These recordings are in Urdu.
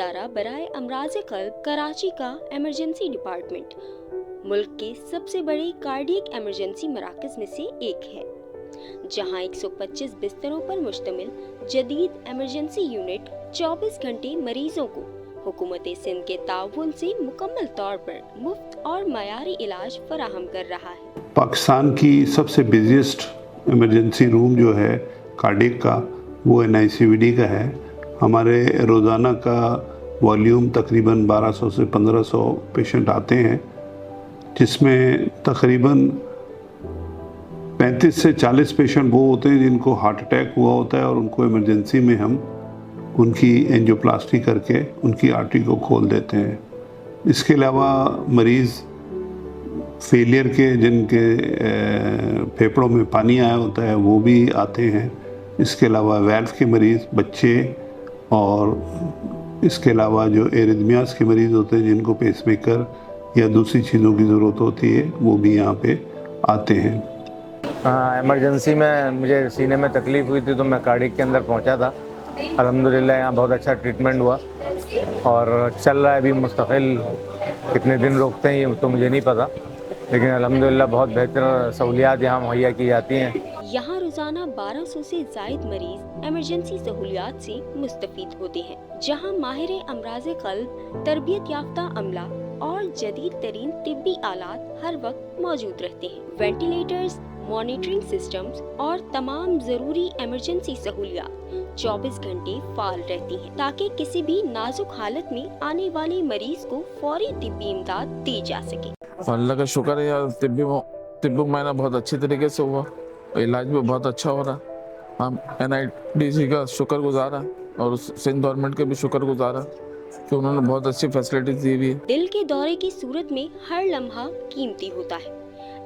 ادارہ برائے امراض قلب کراچی کا ایمرجنسی ڈپارٹمنٹ ملک کے سب سے بڑے کارڈیک ایمرجنسی مراکز میں سے ایک ہے، جہاں 125 بستروں پر مشتمل جدید ایمرجنسی یونٹ 24 گھنٹے مریضوں کو حکومت سندھ کے تعاون سے مکمل طور پر مفت اور معیاری علاج فراہم کر رہا ہے۔ پاکستان کی سب سے بزیسٹ ایمرجنسی روم جو ہے کارڈیک کا، وہ NICVD کا ہے۔ ہمارے روزانہ کا والیوم تقریباً 1200 سے 1500 پیشنٹ آتے ہیں، جس میں تقریباً 35 سے 40 پیشنٹ وہ ہوتے ہیں جن کو ہارٹ اٹیک ہوا ہوتا ہے، اور ان کو ایمرجنسی میں ہم ان کی اینجیوپلاسٹی کر کے ان کی آرٹری کو کھول دیتے ہیں۔ اس کے علاوہ مریض فیلئر کے، جن کے پھیپھڑوں میں پانی آیا ہوتا ہے، وہ بھی آتے ہیں۔ اس کے علاوہ ویلو کے مریض، بچے، اور اس کے علاوہ جو ایریدمیاز کے مریض ہوتے ہیں جن کو پیس میکر یا دوسری چیزوں کی ضرورت ہوتی ہے، وہ بھی یہاں پہ آتے ہیں۔ ایمرجنسی میں مجھے سینے میں تکلیف ہوئی تھی تو میں کارڈیک کے اندر پہنچا تھا۔ الحمدللہ یہاں بہت اچھا ٹریٹمنٹ ہوا اور چل رہا ہے ابھی مستقل۔ کتنے دن روکتے ہیں یہ تو مجھے نہیں پتا، لیکن الحمدللہ بہت بہتر سہولیات یہاں مہیا کی جاتی ہیں۔ یہاں روزانہ 1200 سے زائد مریض ایمرجنسی سہولیات سے مستفید ہوتے ہیں، جہاں ماہر امراض قلب، تربیت یافتہ عملہ اور جدید ترین طبی آلات ہر وقت موجود رہتے ہیں۔ وینٹیلیٹرز، مانیٹرنگ سسٹمز اور تمام ضروری ایمرجنسی سہولیات 24 گھنٹے فعال رہتی ہیں، تاکہ کسی بھی نازک حالت میں آنے والے مریض کو فوری طبی امداد دی جا سکے۔ اللہ کا شکر ہے یار، طبی معائنہ بہت اچھی طریقے سے ہوا، علاج بھی بہت اچھا ہو رہا ہے۔ ہم NIDC کا شکر گزار ہیں اور سندھ گورنمنٹ کے بھی شکر گزار ہیں کہ انہوں نے بہت اچھی فیسلٹیز دی ہوئی ہے۔ دل کے دورے کی صورت میں ہر لمحہ قیمتی ہوتا ہے۔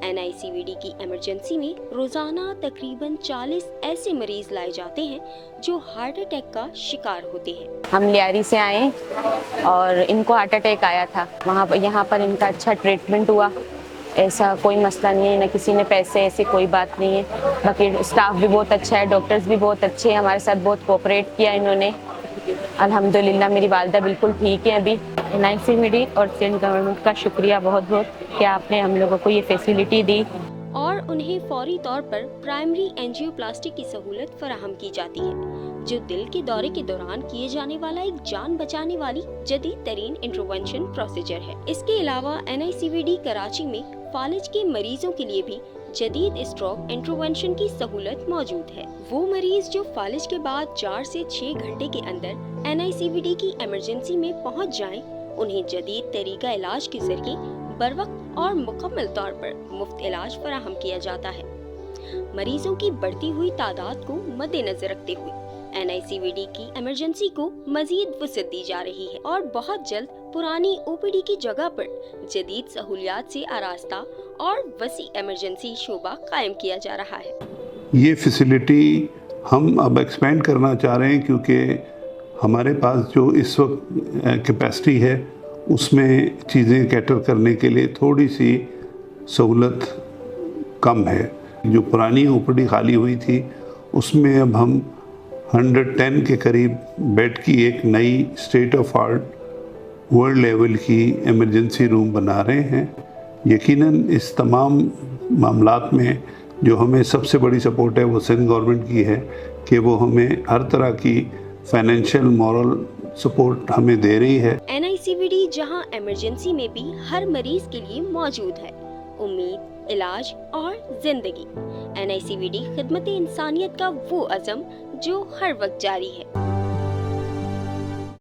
NICVD کی ایمرجنسی میں روزانہ تقریباً 40 ایسے مریض لائے جاتے ہیں جو ہارٹ اٹیک کا شکار ہوتے ہیں۔ ہم لیاری سے آئے اور ان کو ہارٹ اٹیک آیا تھا، یہاں پر ان کا اچھا ٹریٹمنٹ ہوا، ایسا کوئی مسئلہ نہیں ہے، نہ کسی نے پیسے ایسی کوئی بات نہیں ہے۔ باقی اسٹاف بھی بہت اچھا ہے، ڈاکٹرز بھی بہت اچھے ہیں، ہمارے ساتھ بہت کوآپریٹ کیا انہوں نے۔ الحمدللہ میری والدہ بالکل ٹھیک ہیں ابھی۔ NICVD اور سندھ گورنمنٹ کا شکریہ بہت بہت کہ آپ نے ہم لوگوں کو یہ فیسلٹی دی، اور انہیں فوری طور پر پرائمری اینجیوپلاسٹی کی سہولت فراہم کی جاتی ہے، جو دل کے دورے کے دوران کیے جانے والا ایک جان بچانے والی جدید ترین انٹروینشن پروسیجر ہے۔ اس کے علاوہ NICVD کراچی میں فالج کے مریضوں کے لیے بھی جدید اسٹروک انٹروینشن کی سہولت موجود ہے۔ وہ مریض جو فالج کے بعد 4 سے 6 گھنٹے کے اندر NICVD کی ایمرجنسی میں پہنچ جائیں، انہیں جدید طریقہ علاج کے ذریعے بروقت اور مکمل طور پر مفت علاج فراہم کیا جاتا ہے۔ مریضوں کی بڑھتی ہوئی تعداد کو مد نظر رکھتے ہوئے NICVD کی ایمرجنسی کو مزید وسعت دی جا رہی ہے اور بہت جلد پرانی OPD کی جگہ پر جدید سہولیات سے آراستہ اور وسیع ایمرجنسی شعبہ قائم کیا جا رہا ہے۔ یہ فیسلٹی ہم اب ایکسپینڈ کرنا چاہ رہے ہیں، کیونکہ ہمارے پاس جو اس وقت کیپیسٹی ہے اس میں چیزیں کیٹر کرنے کے لیے تھوڑی سی سہولت کم ہے۔ جو پرانی OPD خالی ہوئی تھی اس میں اب ہم 110 کے قریب بیڈ کی ایک نئی state of art world level کی ایمرجنسی روم بنا رہے ہیں۔ یقیناً اس تمام معاملات میں جو ہمیں سب سے بڑی سپورٹ ہے وہ سندھ گورنمنٹ کی ہے کہ وہ ہمیں ہر طرح کی فائنینشیل مورل سپورٹ ہمیں دے رہی ہے۔ NICVD جہاں ایمرجنسی میں بھی ہر مریض کے لیے موجود ہے، امید، علاج اور زندگی۔ NICVD خدمت انسانیت کا وہ عزم جو ہر وقت جاری ہے۔